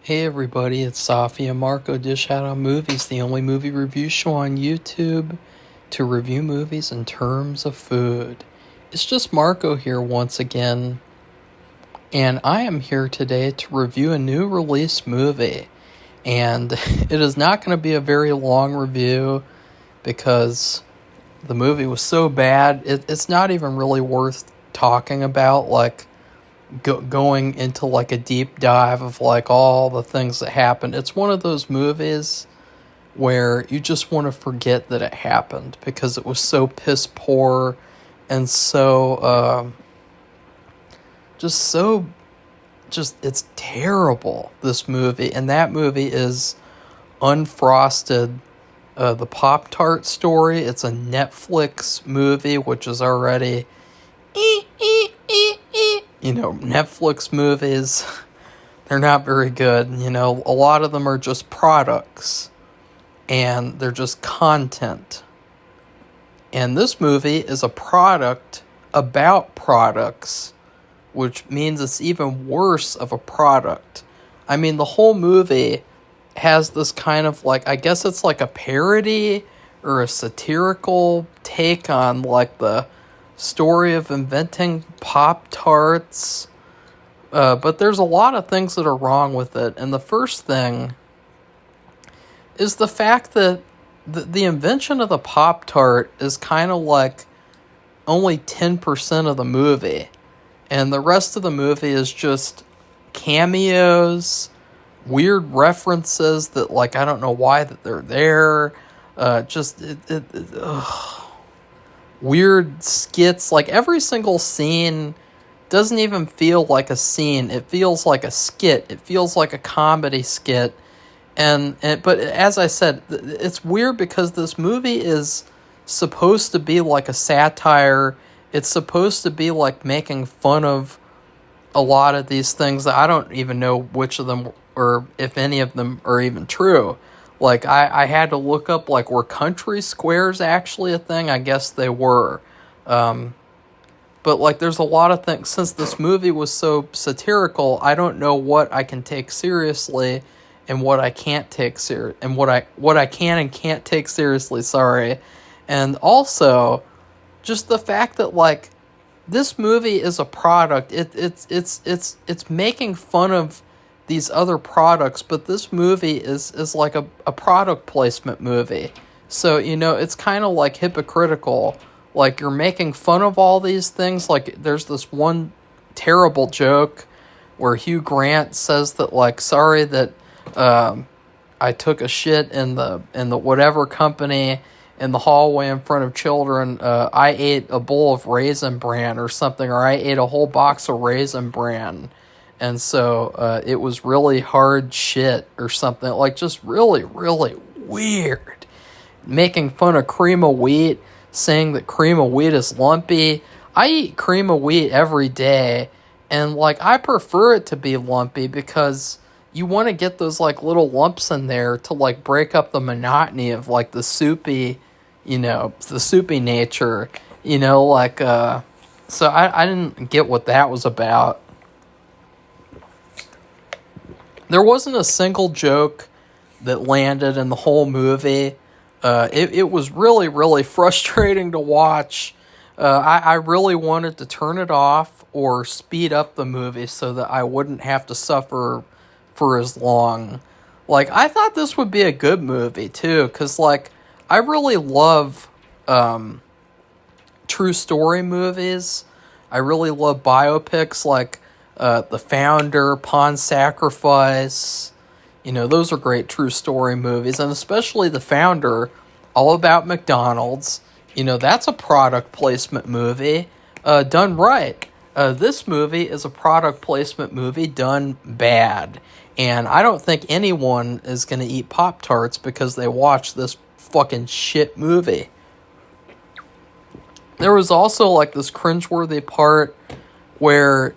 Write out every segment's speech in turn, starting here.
Hey everybody, it's Safi and Marco Dish Out on Movies, the only movie review show on YouTube to review movies in terms of food. It's just Marco here once again, and I am here today to review a new release movie. And it is not going to be a very long review because the movie was so bad, it's not even really worth talking about, going into a deep dive of all the things that happened. It's one of those movies where you just want to forget that it happened because it was so piss poor and it's terrible, this movie. And that movie is Unfrosted, the Pop-Tart story. It's a Netflix movie, which is already Netflix movies, they're not very good. A lot of them are just products, and they're just content. And this movie is a product about products, which means it's even worse of a product. I mean, the whole movie has this kind of I guess it's a parody or a satirical take on the story of inventing Pop-Tarts. But there's a lot of things that are wrong with it. And the first thing is the fact that the invention of the Pop-Tart is kind of only 10% of the movie. And the rest of the movie is just cameos, weird references that I don't know why that they're there. Weird skits. Every single scene doesn't even feel like a scene. It feels like a skit. It feels like a comedy skit. But as I said, it's weird because this movie is supposed to be a satire. It's supposed to be making fun of a lot of these things that I don't even know which of them or if any of them are even true. I had to look up, were country squares actually a thing? I guess they were. But, there's a lot of things. Since this movie was so satirical, I don't know what I can take seriously and what I can't take and what I can and can't take seriously, sorry. And also, just the fact that, this movie is a product. It's making fun of these other products, but this movie is a product placement movie. So, it's kind of hypocritical. You're making fun of all these things. There's this one terrible joke where Hugh Grant says that sorry that I took a shit in the whatever company in the hallway in front of children. I ate a bowl of Raisin Bran or something, or I ate a whole box of Raisin Bran. And so it was really hard shit or something. Just really, really weird. Making fun of cream of wheat, saying that cream of wheat is lumpy. I eat cream of wheat every day, and I prefer it to be lumpy because you want to get those little lumps in there to break up the monotony of the soupy, the soupy nature. So I didn't get what that was about. There wasn't a single joke that landed in the whole movie. It was really, really frustrating to watch. I really wanted to turn it off or speed up the movie so that I wouldn't have to suffer for as long. I thought this would be a good movie, too, because, I really love true story movies. I really love biopics The Founder, Pawn Sacrifice. Those are great true story movies. And especially The Founder, all about McDonald's. That's a product placement movie done right. This movie is a product placement movie done bad. And I don't think anyone is going to eat Pop-Tarts because they watched this fucking shit movie. There was also this cringeworthy part where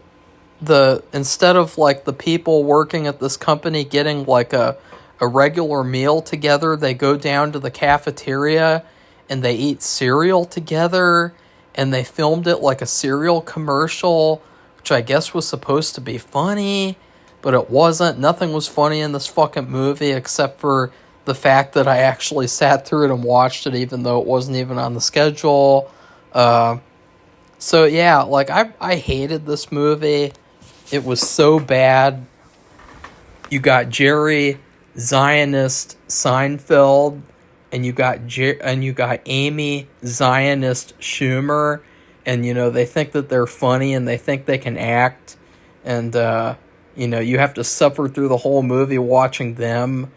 instead of the people working at this company getting a regular meal together, they go down to the cafeteria and they eat cereal together, and they filmed it like a cereal commercial, which I guess was supposed to be funny. but it wasn't. Nothing was funny in this fucking movie except for the fact that I actually sat through it and watched it even though it wasn't even on the schedule. So yeah, like I hated this movie. It was so bad. You got Jerry Zionist Seinfeld, and you got Amy Zionist Schumer, and they think that they're funny and they think they can act, and you have to suffer through the whole movie watching them,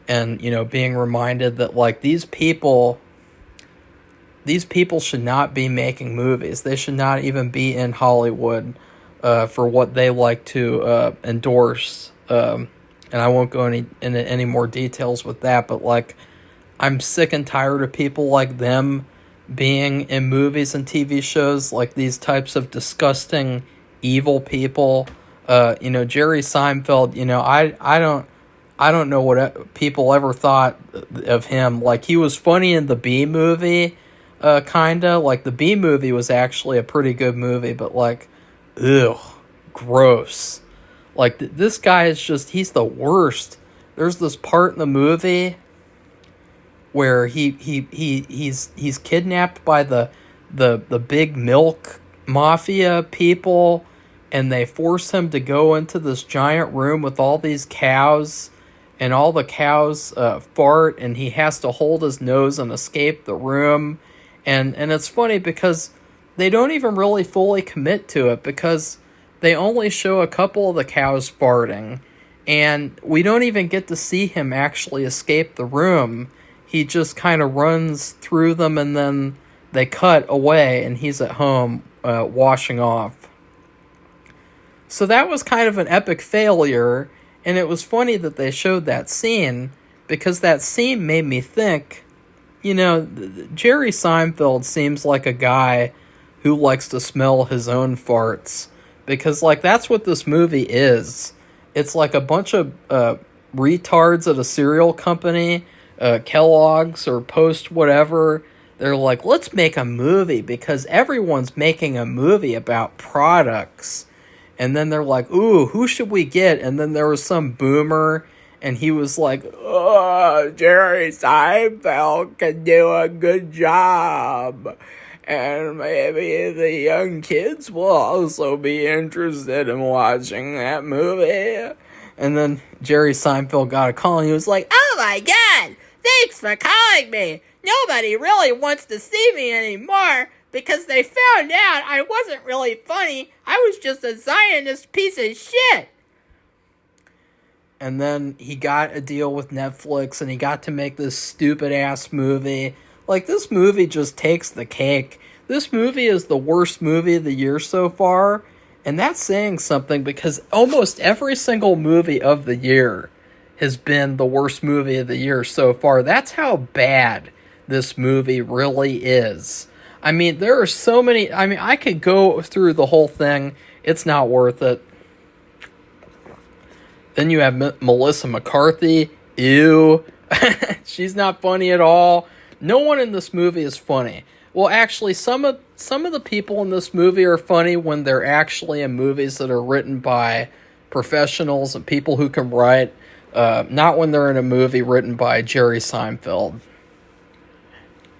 and being reminded that like these people should not be making movies. They should not even be in Hollywood for what they like to endorse. And I won't go into any more details with that, but like I'm sick and tired of people like them being in movies and TV shows, like these types of disgusting, evil people. Jerry Seinfeld, I don't know what people ever thought of him. Like, he was funny in the B Movie, kinda. Like, the B Movie was actually a pretty good movie, but like, ugh, gross. Like, this guy is just, he's the worst. There's this part in the movie where he's kidnapped by the big milk mafia people, and they force him to go into this giant room with all these cows, and all the cows fart, and he has to hold his nose and escape the room. And it's funny because they don't even really fully commit to it, because they only show a couple of the cows farting, and we don't even get to see him actually escape the room. He just kind of runs through them, and then they cut away, and he's at home washing off. So that was kind of an epic failure, and it was funny that they showed that scene, because that scene made me think, Jerry Seinfeld seems like a guy who likes to smell his own farts. Because, like, that's what this movie is. It's like a bunch of retards at a cereal company, Kellogg's or Post whatever. They're like, let's make a movie because everyone's making a movie about products. And then they're like, ooh, who should we get? And then there was some boomer, and he was like, oh, Jerry Seinfeld can do a good job. And maybe the young kids will also be interested in watching that movie. And then Jerry Seinfeld got a call, and he was like, oh my God, thanks for calling me. Nobody really wants to see me anymore because they found out I wasn't really funny. I was just a Zionist piece of shit. And then he got a deal with Netflix, and he got to make this stupid-ass movie. Like, this movie just takes the cake. This movie is the worst movie of the year so far, and that's saying something, because almost every single movie of the year has been the worst movie of the year so far. That's how bad this movie really is. I mean, there are so many... I mean, I could go through the whole thing. It's not worth it. Then you have Melissa McCarthy. Ew. She's not funny at all. No one in this movie is funny. Well, actually, some of the people in this movie are funny when they're actually in movies that are written by professionals and people who can write, not when they're in a movie written by Jerry Seinfeld.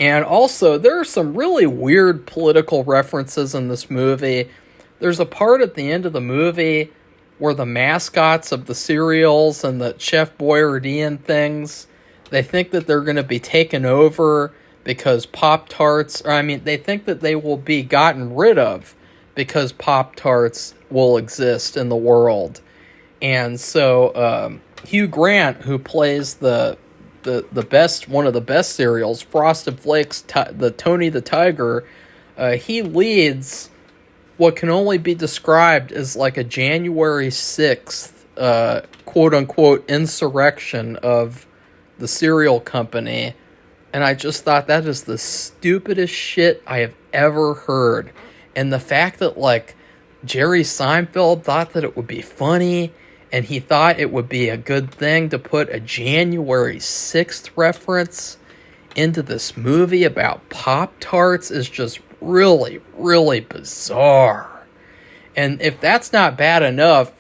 And also, there are some really weird political references in this movie. There's a part at the end of the movie where the mascots of the cereals and the Chef Boyardee and things, they think that they're going to be taken over because Pop-Tarts, they think that they will be gotten rid of because Pop-Tarts will exist in the world. And so Hugh Grant, who plays the best, one of the best cereals, Frosted Flakes, the Tony the Tiger, he leads what can only be described as like a January 6th, quote-unquote, insurrection of the cereal company. And I just thought that is the stupidest shit I have ever heard. And the fact that, like, Jerry Seinfeld thought that it would be funny, and he thought it would be a good thing to put a January 6th reference into this movie about Pop-Tarts is just really, really bizarre. And if that's not bad enough,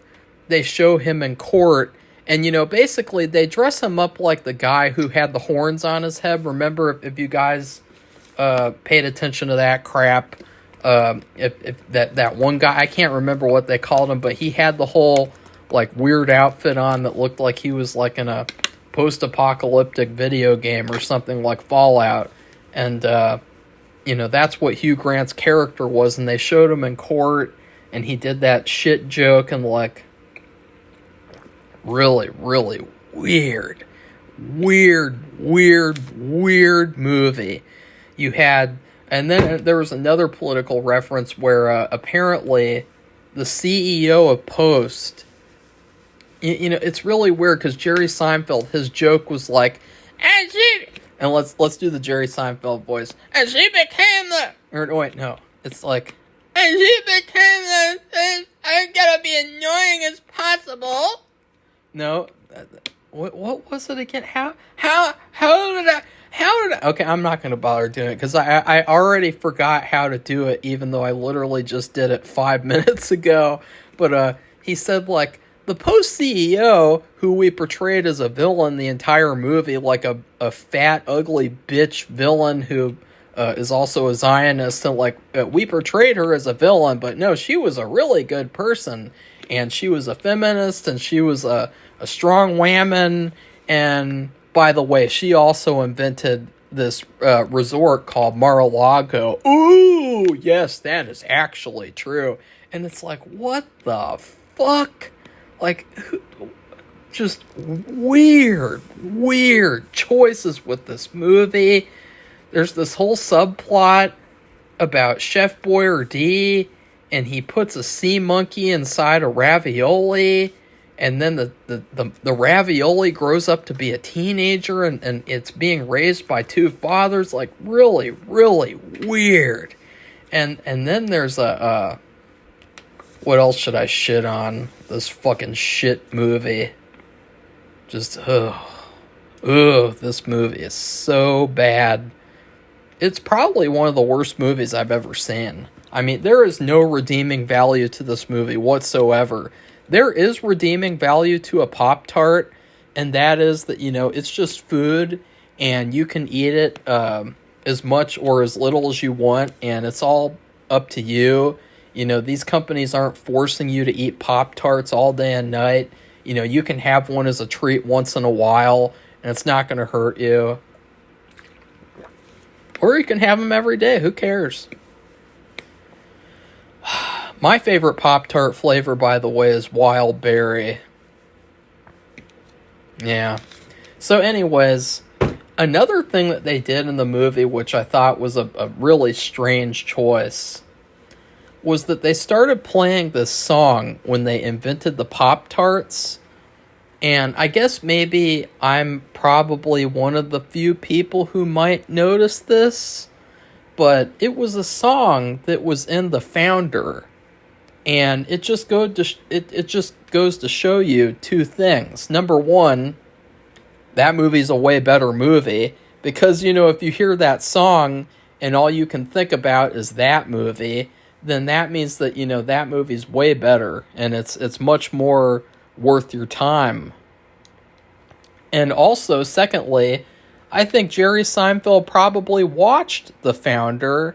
they show him in court, and basically they dress him up like the guy who had the horns on his head. Remember, if you guys paid attention to that crap, if that one guy, I can't remember what they called him, but he had the whole like weird outfit on that looked like he was like in a post-apocalyptic video game or something like Fallout, and that's what Hugh Grant's character was, and they showed him in court, and he did that shit joke, and like really, really weird movie. You had, and then there was another political reference where apparently the CEO of Post, it's really weird because Jerry Seinfeld, his joke was like, and let's do the Jerry Seinfeld voice, and she became the, or wait, no, it's like, and she became the, I'm gonna be annoying as possible. No, what was it again? How did I? Okay, I'm not going to bother doing it because I already forgot how to do it, even though I literally just did it 5 minutes ago. But he said, like, the Post CEO, who we portrayed as a villain the entire movie, like a fat, ugly bitch villain who is also a Zionist, and like we portrayed her as a villain, but no, she was a really good person, and she was a feminist, and she was a strong woman, and by the way, she also invented this resort called Mar-a-Lago. Ooh, yes, that is actually true. And it's like, what the fuck? Like, just weird choices with this movie. There's this whole subplot about Chef Boyardee, and he puts a sea monkey inside a ravioli, and then the ravioli grows up to be a teenager, and it's being raised by two fathers. Like, really, really weird. And then there's a what else should I shit on? This fucking shit movie. Just, this movie is so bad. It's probably one of the worst movies I've ever seen. I mean, there is no redeeming value to this movie whatsoever. There is redeeming value to a Pop-Tart, and that is that, it's just food, and you can eat it as much or as little as you want, and it's all up to you. These companies aren't forcing you to eat Pop-Tarts all day and night. You can have one as a treat once in a while, and it's not going to hurt you. Or you can have them every day. Who cares? My favorite Pop-Tart flavor, by the way, is wild berry. Yeah. So anyways, another thing that they did in the movie, which I thought was a really strange choice, was that they started playing this song when they invented the Pop-Tarts. And I guess maybe I'm probably one of the few people who might notice this, but it was a song that was in The Founder. And it just goes to show you two things. Number one, that movie's a way better movie, because if you hear that song and all you can think about is that movie, then that means that that movie's way better, and it's much more worth your time. And also, secondly, I think Jerry Seinfeld probably watched The Founder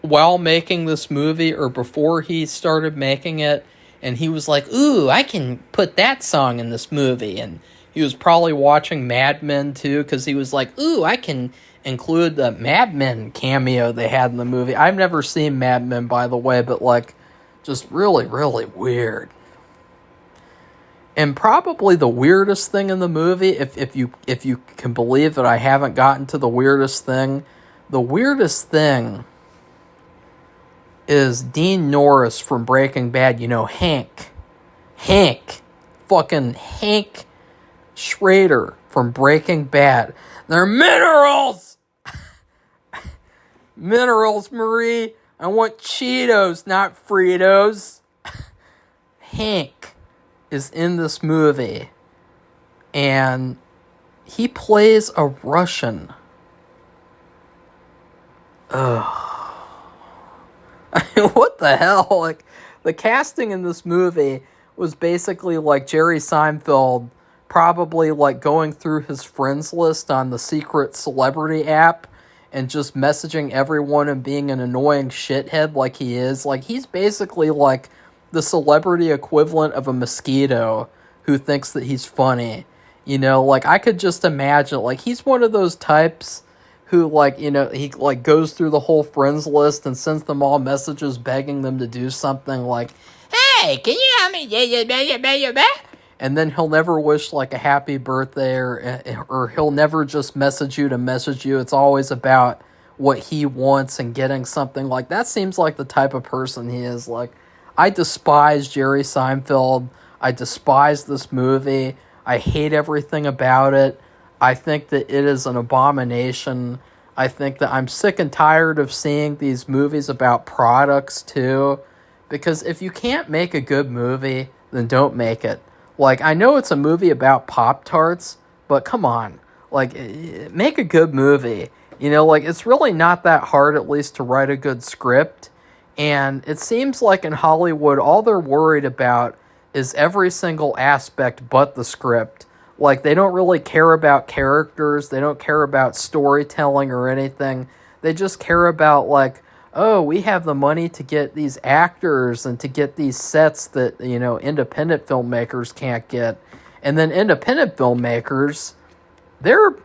while making this movie or before he started making it, and he was like, ooh, I can put that song in this movie. And he was probably watching Mad Men too, because he was like, ooh, I can include the Mad Men cameo they had in the movie. I've never seen Mad Men, by the way, but like, just really, really weird. And probably the weirdest thing in the movie, if you can believe that I haven't gotten to the weirdest thing, the weirdest thing is Dean Norris from Breaking Bad. Hank Schrader from Breaking Bad. They're minerals! Minerals, Marie. I want Cheetos, not Fritos. Hank is in this movie, and he plays a Russian. Ugh. What the hell? Like, the casting in this movie was basically like Jerry Seinfeld probably like going through his friends list on the secret celebrity app and just messaging everyone and being an annoying shithead like he is. Like, he's basically like the celebrity equivalent of a mosquito who thinks that he's funny. You know, like, I could just imagine, like, he's one of those types who, like, you know, he, like, goes through the whole friends list and sends them all messages begging them to do something like, hey, can you help me? And then he'll never wish, like, a happy birthday, or he'll never just message you to message you. It's always about what he wants and getting something. Like, that seems like the type of person he is. Like, I despise Jerry Seinfeld. I despise this movie. I hate everything about it. I think that it is an abomination. I think that I'm sick and tired of seeing these movies about products, too. Because if you can't make a good movie, then don't make it. Like, I know it's a movie about Pop-Tarts, but come on. Like, make a good movie. You know, like, it's really not that hard, at least, to write a good script. And it seems like in Hollywood, all they're worried about is every single aspect but the script. Like, they don't really care about characters. They don't care about storytelling or anything. They just care about, like, oh, we have the money to get these actors and to get these sets that, you know, independent filmmakers can't get. And then independent filmmakers, their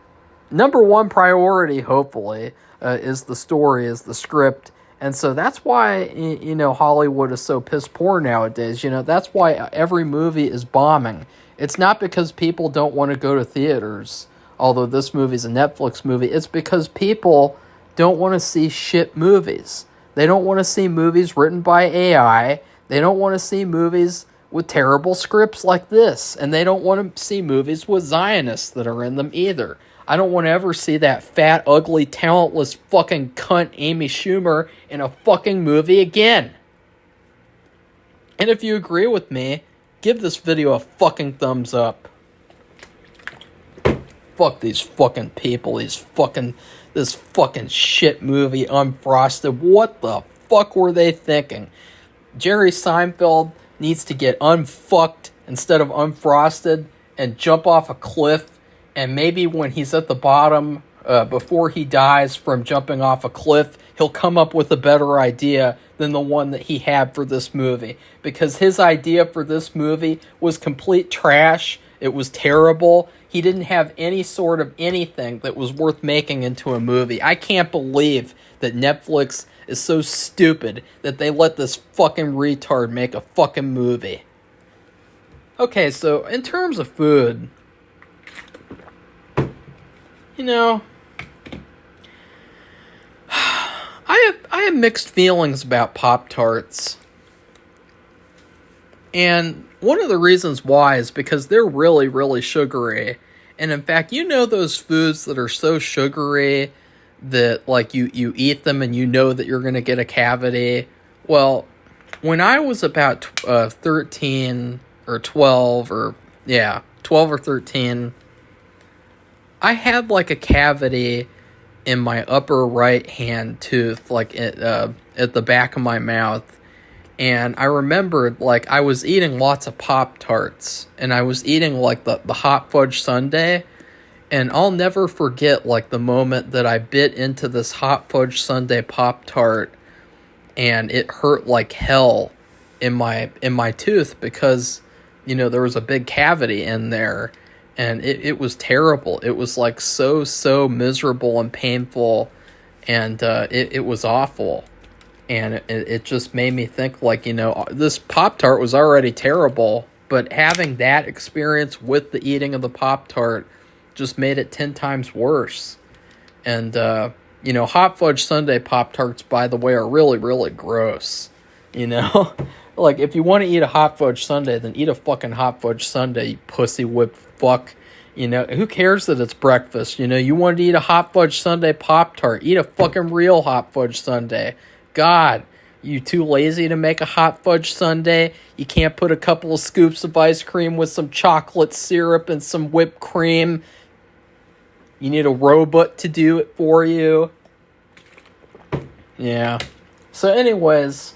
number one priority, hopefully, is the story, is the script. And so that's why, you know, Hollywood is so piss poor nowadays. You know, that's why every movie is bombing. It's not because people don't want to go to theaters, although this movie's a Netflix movie. It's because people don't want to see shit movies. They don't want to see movies written by AI. They don't want to see movies with terrible scripts like this. And they don't want to see movies with Zionists that are in them either. I don't want to ever see that fat, ugly, talentless fucking cunt Amy Schumer in a fucking movie again. And if you agree with me, give this video a fucking thumbs up. Fuck these fucking people, this fucking shit movie, Unfrosted. What the fuck were they thinking? Jerry Seinfeld needs to get unfucked instead of unfrosted and jump off a cliff. And maybe when he's at the bottom, before he dies from jumping off a cliff, he'll come up with a better idea than the one that he had for this movie. Because his idea for this movie was complete trash. It was terrible. He didn't have any sort of anything that was worth making into a movie. I can't believe that Netflix is so stupid that they let this fucking retard make a fucking movie. Okay, so in terms of food, you know, I have mixed feelings about Pop-Tarts. And one of the reasons why is because they're really, really sugary. And in fact, you know those foods that are so sugary that, like, you eat them and you know that you're going to get a cavity? Well, when I was about 13 or 12 or, 12 or 13, I had, like, a cavity in my upper right-hand tooth, like, at the back of my mouth. And I remembered, like, I was eating lots of Pop-Tarts. And I was eating, like, the hot fudge sundae. And I'll never forget, like, the moment that I bit into this hot fudge sundae Pop-Tart. And it hurt like hell in my tooth because, you know, there was a big cavity in there. And it was terrible. It was, like, so miserable and painful. And it was awful. And it just made me think, like, you know, this Pop-Tart was already terrible, but having that experience with the eating of the Pop-Tart just made it 10 times worse. And, you know, hot fudge sundae Pop-Tarts, by the way, are really, really gross. You know? Like, if you want to eat a hot fudge sundae, then eat a fucking hot fudge sundae, you pussy whip fuck. You know, who cares that it's breakfast? You know, you want to eat a hot fudge sundae Pop-Tart, eat a fucking real hot fudge sundae. God, you too lazy to make a hot fudge sundae? You can't put a couple of scoops of ice cream with some chocolate syrup and some whipped cream? You need a robot to do it for you? Yeah. So anyways,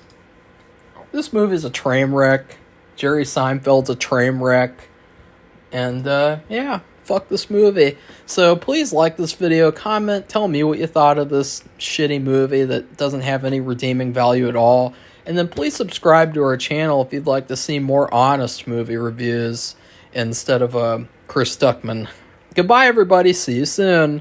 this movie is a train wreck. Jerry Seinfeld's a train wreck. And, yeah, fuck this movie. So please like this video, comment, tell me what you thought of this shitty movie that doesn't have any redeeming value at all. And then please subscribe to our channel if you'd like to see more honest movie reviews instead of Chris Stuckman. Goodbye, everybody. See you soon.